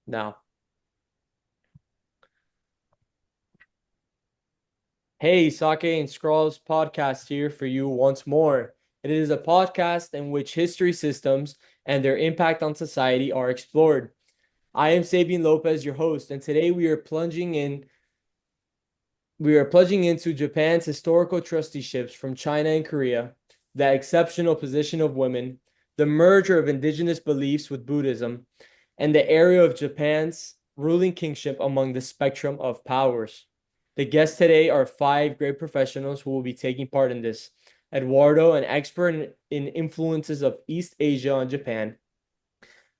Now, hey, Sake and Scrolls podcast here for you once more. It is a podcast in which history systems and their impact on society are explored. I am Sabian Lopez, your host, and today we are plunging into Japan's historical trusteeships from China and Korea, the exceptional position of women, the merger of indigenous beliefs with Buddhism, and the area of Japan's ruling kingship among the spectrum of powers. The guests today are five great professionals who will be taking part in this. Eduardo, an expert in influences of East Asia on Japan.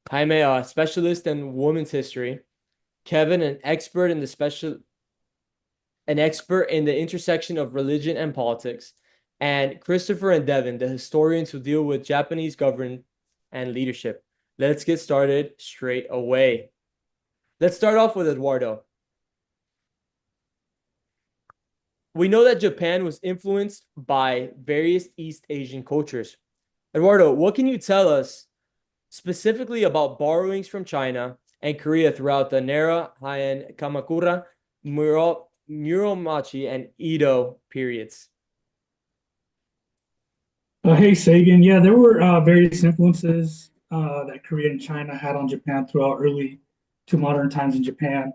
Jaime, a specialist in women's history. Kevin, an expert in the intersection of religion and politics, and Christopher and Devin, the historians who deal with Japanese government and leadership. Let's get started straight away. Let's start off with Eduardo. We know that Japan was influenced by various East Asian cultures. Eduardo, what can you tell us specifically about borrowings from China and Korea throughout the Nara, Heian, Kamakura, Muromachi, and Edo periods? Hey Sagan, yeah, there were various influences that Korea and China had on Japan throughout early to modern times in Japan.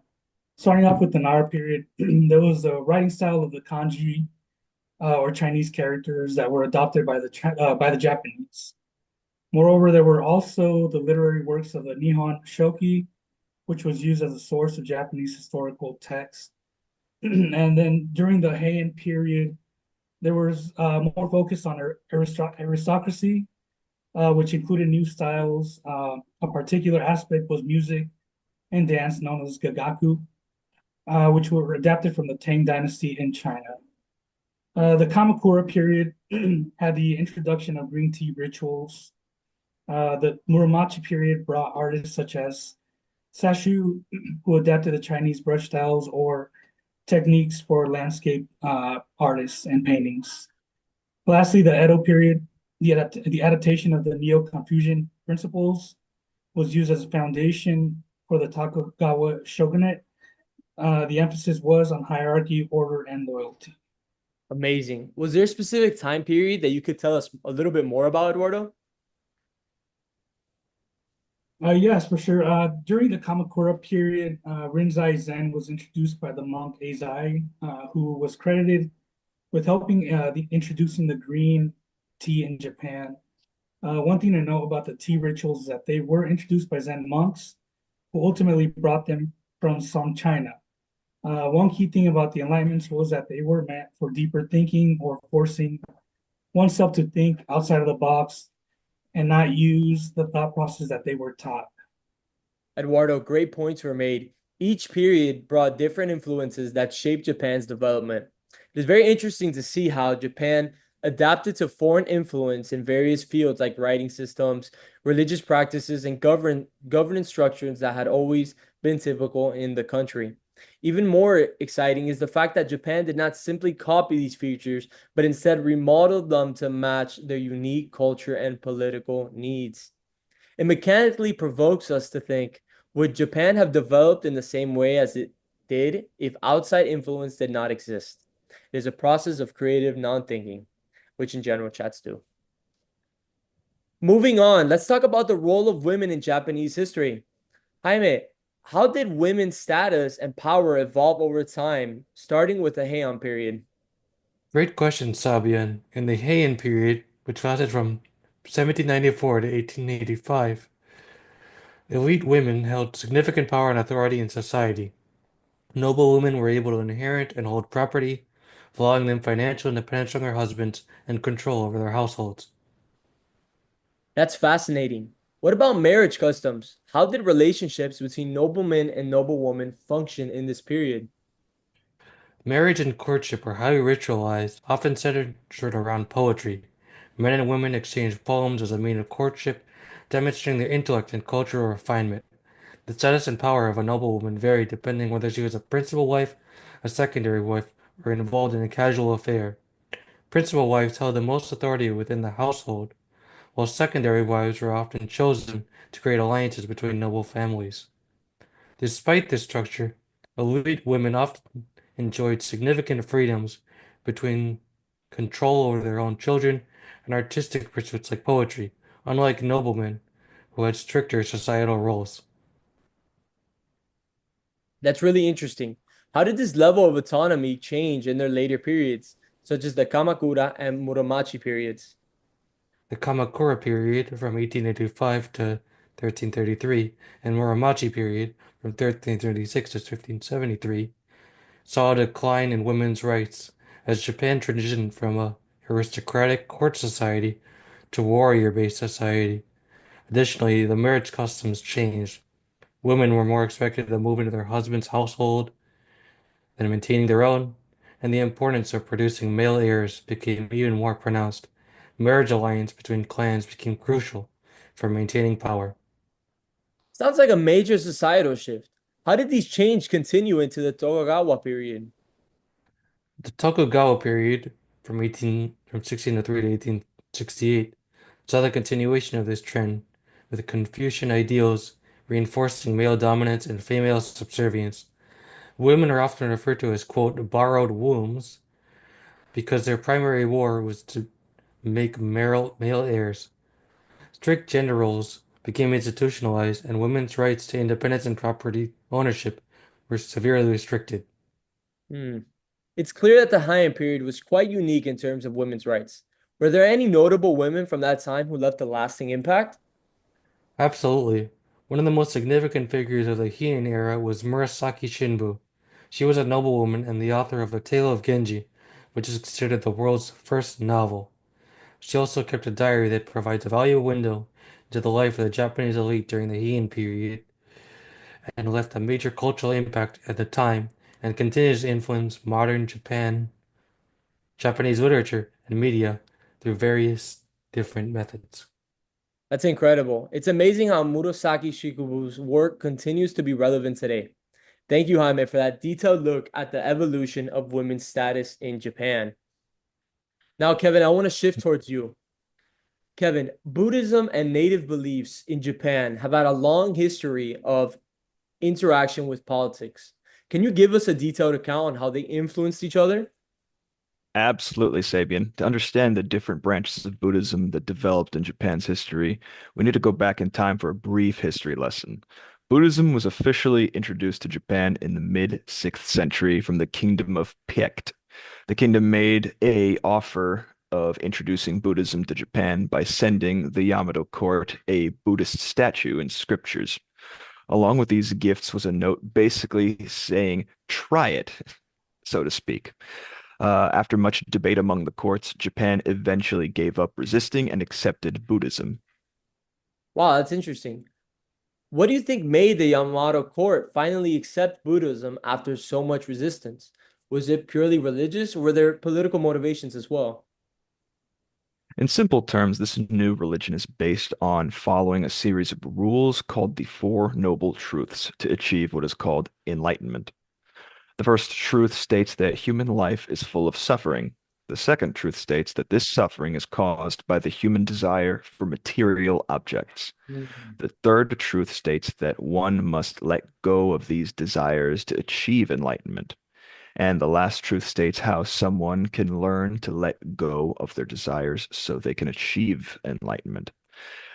Starting off with the Nara period, there was the writing style of the kanji or Chinese characters that were adopted by the Japanese. Moreover, there were also the literary works of the Nihon Shoki, which was used as a source of Japanese historical text. And then during the Heian period, there was more focus on aristocracy, which included new styles. A particular aspect was music and dance known as gagaku, which were adapted from the Tang Dynasty in China. The Kamakura period had the introduction of green tea rituals. The Muromachi period brought artists such as Sashu, who adapted the Chinese brush styles or techniques for landscape artists and paintings. Lastly, the Edo period, the adaptation of the Neo-Confucian principles was used as a foundation for the Tokugawa shogunate. The emphasis was on hierarchy, order, and loyalty. Amazing. Was there a specific time period that you could tell us a little bit more about, Eduardo? Yes, for sure. During the Kamakura period, Rinzai Zen was introduced by the monk Eizai, who was credited with helping introducing the green tea in Japan. One thing to know about the tea rituals is that they were introduced by Zen monks, who ultimately brought them from Song China. One key thing about the enlightenments was that they were meant for deeper thinking or forcing oneself to think outside of the box and not use the thought process that they were taught. Eduardo, great points were made. Each period brought different influences that shaped Japan's development. It is very interesting to see how Japan adapted to foreign influence in various fields like writing systems, religious practices, and governance structures that had always been typical in the country. Even more exciting is the fact that Japan did not simply copy these features, but instead remodeled them to match their unique culture and political needs. It mechanically provokes us to think, would Japan have developed in the same way as it did if outside influence did not exist? It is a process of creative non thinking, which in general chats do. Moving on, let's talk about the role of women in Japanese history. Jaime, how did women's status and power evolve over time, starting with the Heian period? Great question, Sabian. In the Heian period, which lasted from 1794 to 1885, elite women held significant power and authority in society. Noble women were able to inherit and hold property, allowing them financial independence from their husbands and control over their households. That's fascinating. What about marriage customs? How did relationships between noblemen and noblewomen function in this period? Marriage and courtship were highly ritualized, often centered around poetry. Men and women exchanged poems as a means of courtship, demonstrating their intellect and cultural refinement. The status and power of a noblewoman varied depending whether she was a principal wife, a secondary wife, or involved in a casual affair. Principal wives held the most authority within the household, while secondary wives were often chosen to create alliances between noble families. Despite this structure, elite women often enjoyed significant freedoms between control over their own children and artistic pursuits like poetry, unlike noblemen who had stricter societal roles. That's really interesting. How did this level of autonomy change in their later periods, such as the Kamakura and Muromachi periods? The Kamakura period from 1885 to 1333 and Muromachi period from 1336 to 1573 saw a decline in women's rights as Japan transitioned from a aristocratic court society to warrior-based society. Additionally, the marriage customs changed. Women were more expected to move into their husband's household than maintaining their own, and the importance of producing male heirs became even more pronounced. Marriage alliance between clans became crucial for maintaining power. Sounds like a major societal shift. How did these changes continue into the Tokugawa period? The Tokugawa period from 1603 to 1868 saw the continuation of this trend, with Confucian ideals reinforcing male dominance and female subservience. Women are often referred to as, quote, borrowed wombs because their primary war was to make male heirs. Strict gender roles became institutionalized, and women's rights to independence and property ownership were severely restricted. Hmm. It's clear that the Heian period was quite unique in terms of women's rights. Were there any notable women from that time who left a lasting impact? Absolutely. One of the most significant figures of the Heian era was Murasaki Shinbu. She was a noblewoman and the author of The Tale of Genji, which is considered the world's first novel. She also kept a diary that provides a valuable window into the life of the Japanese elite during the Heian period and left a major cultural impact at the time and continues to influence modern Japanese literature and media through various different methods. That's incredible. It's amazing how Murasaki Shikibu's work continues to be relevant today. Thank you, Jaime, for that detailed look at the evolution of women's status in Japan. Now, Kevin, I want to shift towards you. Kevin, Buddhism and native beliefs in Japan have had a long history of interaction with politics. Can you give us a detailed account on how they influenced each other? Absolutely, Sabian. To understand the different branches of Buddhism that developed in Japan's history, we need to go back in time for a brief history lesson. Buddhism was officially introduced to Japan in the mid 6th century from the Kingdom of Piect. The kingdom made a offer of introducing Buddhism to Japan by sending the Yamato court a Buddhist statue and scriptures. Along with these gifts was a note basically saying, try it, so to speak. After much debate among the courts, Japan eventually gave up resisting and accepted Buddhism. Wow, that's interesting. What do you think made the Yamato court finally accept Buddhism after so much resistance? Was it purely religious or were there political motivations as well? In simple terms, this new religion is based on following a series of rules called the Four Noble Truths to achieve what is called enlightenment. The first truth states that human life is full of suffering. The second truth states that this suffering is caused by the human desire for material objects. Mhm. The third truth states that one must let go of these desires to achieve enlightenment. And the last truth states how someone can learn to let go of their desires so they can achieve enlightenment.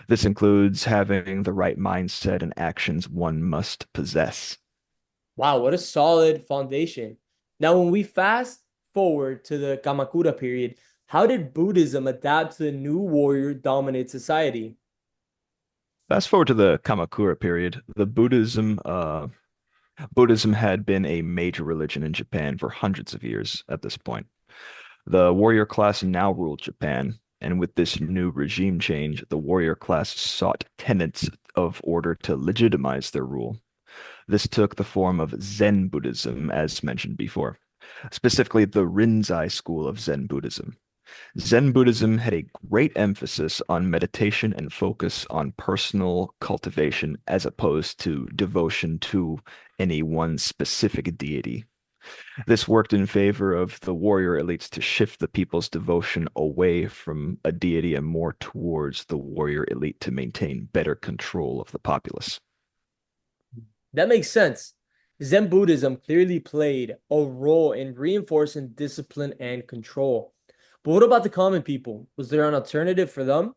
This includes having the right mindset and actions one must possess. Wow, what a solid foundation. Now, when we fast forward to the Kamakura period, how did Buddhism adapt to the new warrior dominated society? Fast forward to the Kamakura period, the Buddhism had been a major religion in Japan for hundreds of years at this point. The warrior class now ruled Japan, and with this new regime change, the warrior class sought tenets of order to legitimize their rule. This took the form of Zen Buddhism, as mentioned before, specifically the Rinzai school of Zen Buddhism. Zen Buddhism had a great emphasis on meditation and focus on personal cultivation as opposed to devotion to any one specific deity. This worked in favor of the warrior elites to shift the people's devotion away from a deity and more towards the warrior elite to maintain better control of the populace. That makes sense. Zen Buddhism clearly played a role in reinforcing discipline and control. But what about the common people? Was there an alternative for them?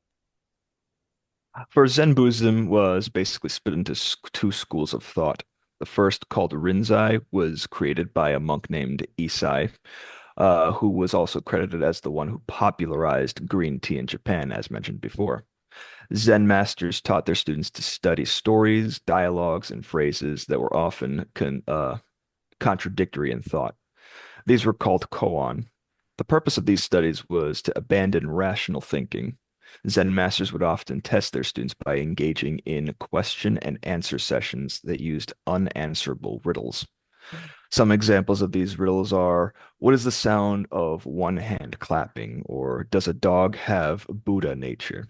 For Zen Buddhism was basically split into two schools of thought. The first, called Rinzai, was created by a monk named Isai, who was also credited as the one who popularized green tea in Japan, as mentioned before. Zen masters taught their students to study stories, dialogues, and phrases that were often contradictory in thought. These were called koan. The purpose of these studies was to abandon rational thinking. Zen masters would often test their students by engaging in question and answer sessions that used unanswerable riddles. Some examples of these riddles are: what is the sound of one hand clapping? Or does a dog have Buddha nature?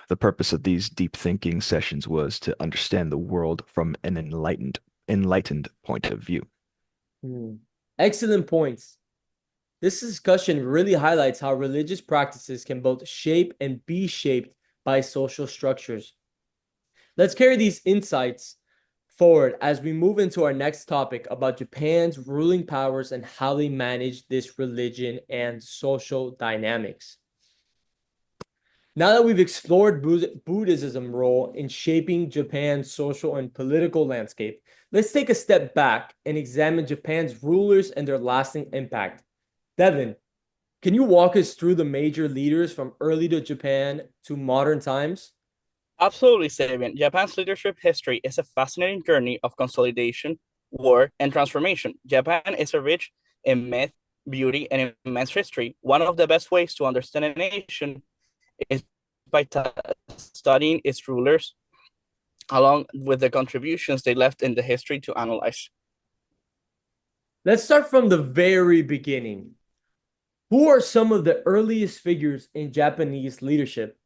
The purpose of these deep thinking sessions was to understand the world from an enlightened point of view. Hmm. Excellent points. This discussion really highlights how religious practices can both shape and be shaped by social structures. Let's carry these insights forward as we move into our next topic about Japan's ruling powers and how they manage this religion and social dynamics. Now that we've explored Buddhism's role in shaping Japan's social and political landscape, let's take a step back and examine Japan's rulers and their lasting impact. Devin, can you walk us through the major leaders from early to Japan to modern times? Absolutely, Sabian. Japan's leadership history is a fascinating journey of consolidation, war, and transformation. Japan is rich in myth, beauty, and immense history. One of the best ways to understand a nation is by studying its rulers, along with the contributions they left in the history to analyze. Let's start from the very beginning. Who are some of the earliest figures in Japanese leadership?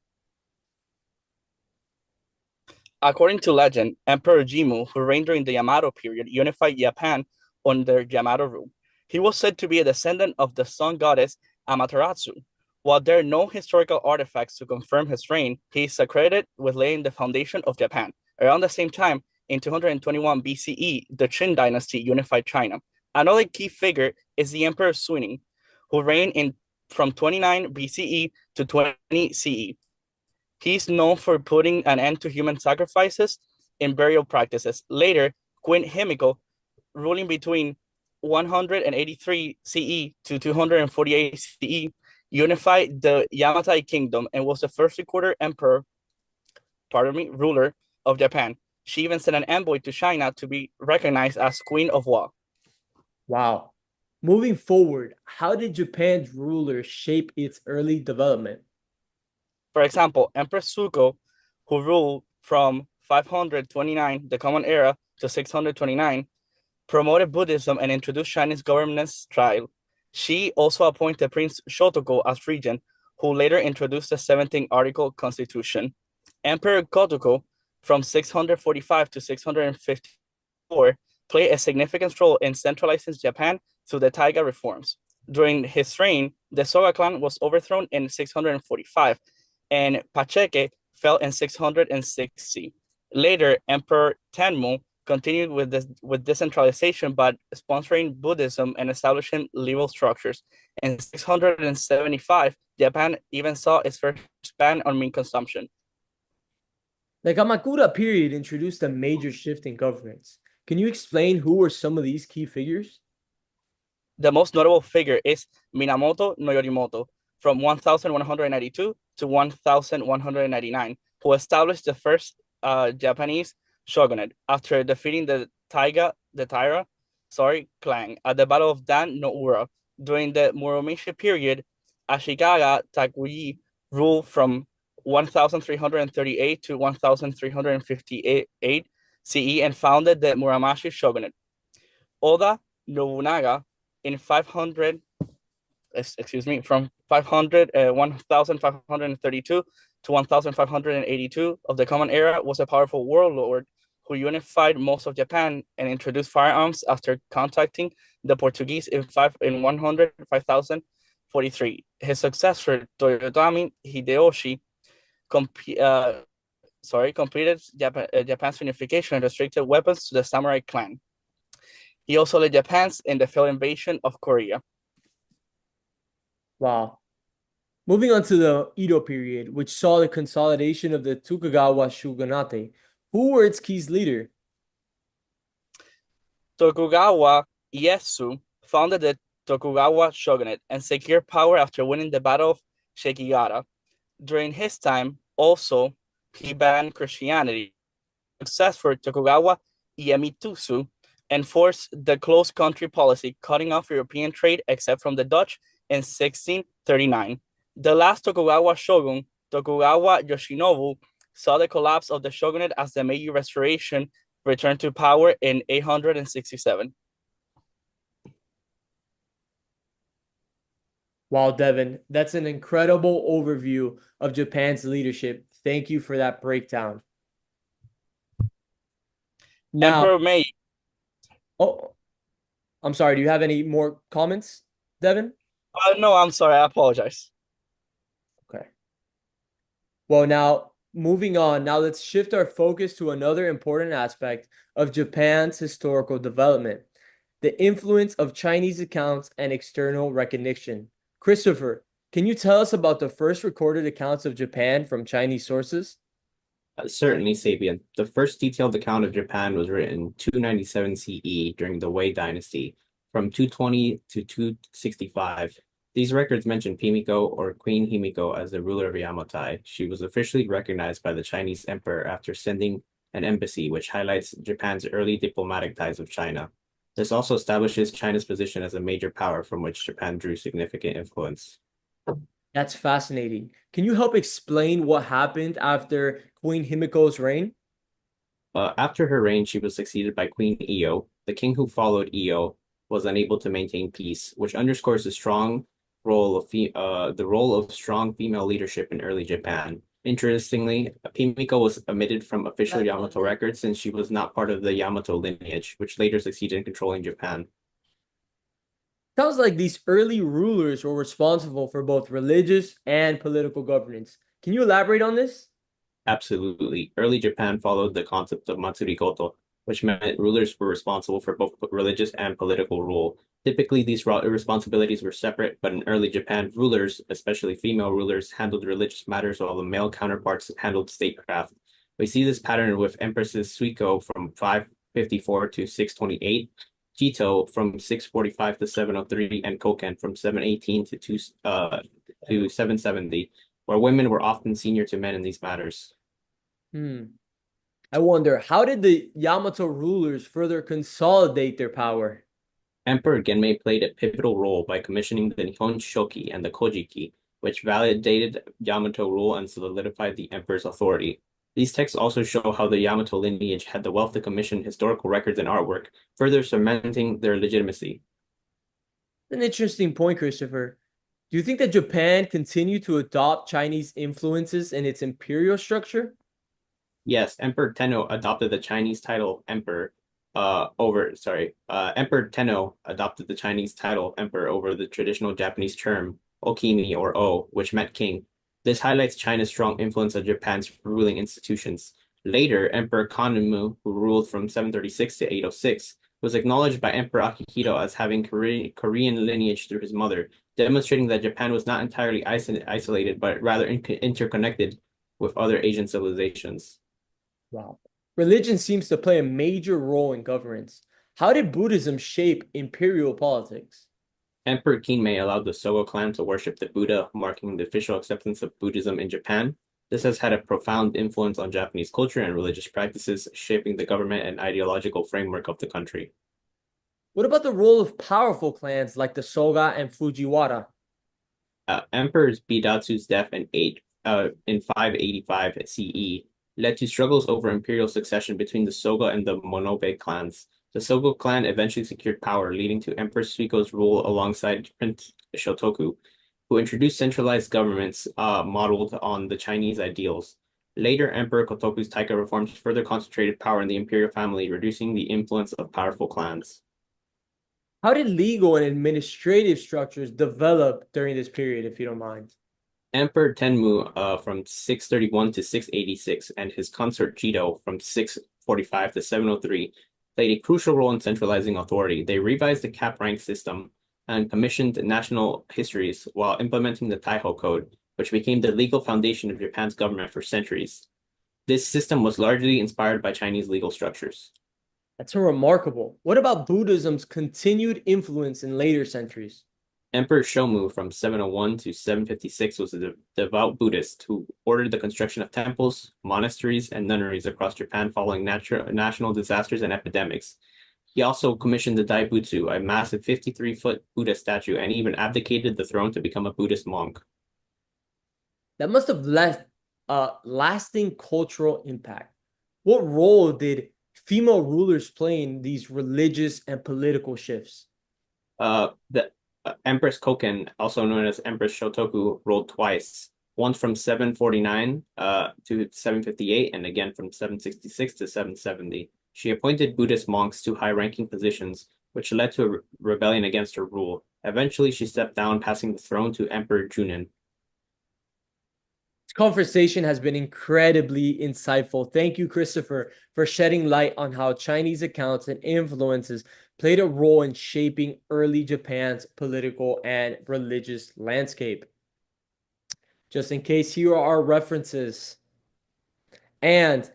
According to legend, Emperor Jimmu, who reigned during the Yamato period, unified Japan under Yamato rule. He was said to be a descendant of the sun goddess Amaterasu. While there are no historical artifacts to confirm his reign, he is accredited with laying the foundation of Japan. Around the same time, in 221 BCE, the Qin dynasty unified China. Another key figure is the Emperor Suning, who reigned from 29 BCE to 20 CE. He's known for putting an end to human sacrifices and burial practices. Later, Queen Himiko, ruling between 183 CE to 248 CE, unified the Yamatai kingdom and was the first recorded ruler of Japan. She even sent an envoy to China to be recognized as Queen of Wa. Wow. Moving forward, how did Japan's rulers shape its early development? For example, Empress Suko, who ruled from 529, the Common Era, to 629, promoted Buddhism and introduced Chinese governance style. She also appointed Prince Shotoko as regent, who later introduced the 17th article constitution. Emperor Kotoko, from 645 to 654, played a significant role in centralizing Japan through the Taiga reforms. During his reign, the Soga clan was overthrown in 645, and Pacheke fell in 660. Later, Emperor Tenmu continued with decentralization, but sponsoring Buddhism and establishing legal structures. In 675, Japan even saw its first ban on meat consumption. The Kamakura period introduced a major shift in governance. Can you explain who were some of these key figures? The most notable figure is Minamoto no Yorimoto, from 1192 to 1199, who established the first Japanese shogunate after defeating the Taira clan at the Battle of Dan no Ura. During the Muromachi period, Ashikaga Takuyi ruled from 1338 to 1358 CE and founded the Muromachi shogunate. Oda Nobunaga in 500, from 1532 to 1582 of the Common Era, was a powerful warlord who unified most of Japan and introduced firearms after contacting the Portuguese in 5043. His successor, Toyotomi Hideyoshi, completed Japan's unification and restricted weapons to the samurai clan. He also led Japan's in the failed invasion of Korea. Wow. Moving on to the Edo period, which saw the consolidation of the Tokugawa shogunate. Who were its key leader? Tokugawa Ieyasu founded the Tokugawa shogunate and secured power after winning the Battle of Sekigahara. During his time, also, he banned Christianity. Success for Tokugawa Iemitsu enforced the closed country policy, cutting off European trade except from the Dutch in 1639. The last Tokugawa shogun, Tokugawa Yoshinobu, saw the collapse of the shogunate as the Meiji Restoration returned to power in 867. Wow, Devin, that's an incredible overview of Japan's leadership. Thank you for that breakdown. Now, Emperor Meiji. oh, I'm sorry. Do you have any more comments, Devin? No, I'm sorry. I apologize. Okay. Well, now moving on. Now let's shift our focus to another important aspect of Japan's historical development, the influence of Chinese accounts and external recognition. Christopher, can you tell us about the first recorded accounts of Japan from Chinese sources? Certainly, Sabian. The first detailed account of Japan was written in 297 CE during the Wei dynasty, from 220 to 265. These records mention Pimiko or Queen Himiko as the ruler of Yamatai. She was officially recognized by the Chinese emperor after sending an embassy, which highlights Japan's early diplomatic ties with China. This also establishes China's position as a major power from which Japan drew significant influence. That's fascinating. Can you help explain what happened after Queen Himiko's reign? After her reign, she was succeeded by Queen Io. The king who followed Io was unable to maintain peace, which underscores the role of strong female leadership in early Japan. Interestingly, Pimiko was omitted from official Yamato records since she was not part of the Yamato lineage, which later succeeded in controlling Japan. Sounds like these early rulers were responsible for both religious and political governance. Can you elaborate on this? Absolutely. Early Japan followed the concept of Matsuri-goto, which meant rulers were responsible for both religious and political rule. Typically, these responsibilities were separate, but in early Japan, rulers, especially female rulers, handled religious matters while the male counterparts handled statecraft. We see this pattern with Empresses Suiko from 554 to 628, Jito from 645 to 703, and Koken from 718 to 770, where women were often senior to men in these matters. I wonder, how did the Yamato rulers further consolidate their power? Emperor Genmei played a pivotal role by commissioning the Nihon Shoki and the Kojiki, which validated Yamato rule and solidified the emperor's authority. These texts also show how the Yamato lineage had the wealth to commission historical records and artwork, further cementing their legitimacy. An interesting point, Christopher. Do you think that Japan continued to adopt Chinese influences in its imperial structure? Yes, Emperor Tenno adopted the Chinese title of emperor Emperor Tenno adopted the Chinese title of emperor over the traditional Japanese term Okimi or O, which meant king. This highlights China's strong influence on Japan's ruling institutions. Later, Emperor Kanmu, who ruled from 736 to 806, was acknowledged by Emperor Akihito as having Korean lineage through his mother, demonstrating that Japan was not entirely isolated, but rather interconnected with other Asian civilizations. Wow. Religion seems to play a major role in governance. How did Buddhism shape imperial politics? Emperor Kinmei allowed the Sogo clan to worship the Buddha, marking the official acceptance of Buddhism in Japan. This has had a profound influence on Japanese culture and religious practices, shaping the government and ideological framework of the country. What about the role of powerful clans like the Soga and Fujiwara? Emperor Bidatsu's death in 585 CE led to struggles over imperial succession between the Soga and the Monobe clans. The Sogo clan eventually secured power, leading to Empress Suiko's rule alongside Prince Shotoku, who introduced centralized governments modeled on the Chinese ideals. Later, Emperor Kotoku's Taika reforms further concentrated power in the imperial family, reducing the influence of powerful clans. How did legal and administrative structures develop during this period, if you don't mind? Emperor Tenmu from 631 to 686 and his consort Jito from 645 to 703 played a crucial role in centralizing authority. They revised the cap rank system and commissioned national histories while implementing the Taiho Code, which became the legal foundation of Japan's government for centuries. This system was largely inspired by Chinese legal structures. That's so remarkable. What about Buddhism's continued influence in later centuries? Emperor Shomu from 701 to 756 was a devout Buddhist who ordered the construction of temples, monasteries, and nunneries across Japan following national disasters and epidemics. He also commissioned the Daibutsu, a massive 53-foot Buddha statue, and even abdicated the throne to become a Buddhist monk. That must have left a lasting cultural impact. What role did female rulers play in these religious and political shifts? The Empress Koken, also known as Empress Shotoku, ruled twice, once from 749 to 758, and again from 766 to 770. She appointed Buddhist monks to high-ranking positions, which led to a rebellion against her rule. Eventually, she stepped down, passing the throne to Emperor Junin. This conversation has been incredibly insightful. Thank you, Christopher, for shedding light on how Chinese accounts and influences played a role in shaping early Japan's political and religious landscape. Just in case, here are our references. And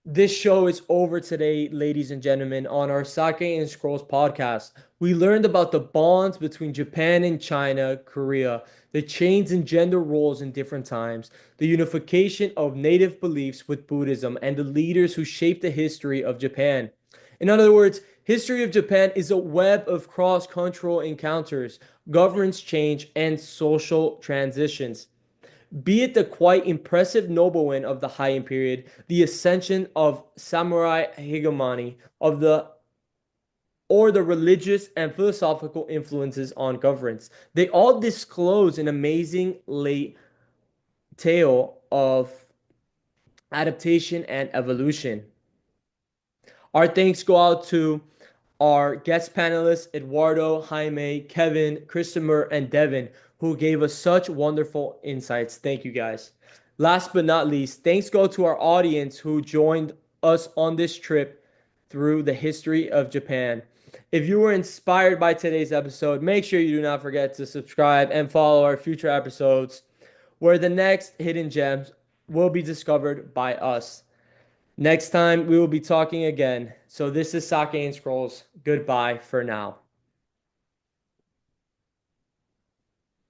this show is over today, ladies and gentlemen. On our Sake and Scrolls podcast, we learned about the bonds between Japan and China, Korea, the change in gender roles in different times, the unification of native beliefs with Buddhism, and the leaders who shaped the history of Japan. In other words, history of Japan is a web of cross-cultural encounters, governance change, and social transitions. Be it the quite impressive noblemen of the Heian period, the ascension of samurai hegemony of the or the religious and philosophical influences on governance. They all disclose an amazing late tale of adaptation and evolution. Our thanks go out to our guest panelists, Eduardo, Jaime, Kevin, Christopher, and Devin, who gave us such wonderful insights. Thank you guys. Last but not least, thanks go to our audience who joined us on this trip through the history of Japan. If you were inspired by today's episode, make sure you do not forget to subscribe and follow our future episodes where the next hidden gems will be discovered by us. Next time, we will be talking again. So this is Sake and Scrolls. Goodbye for now.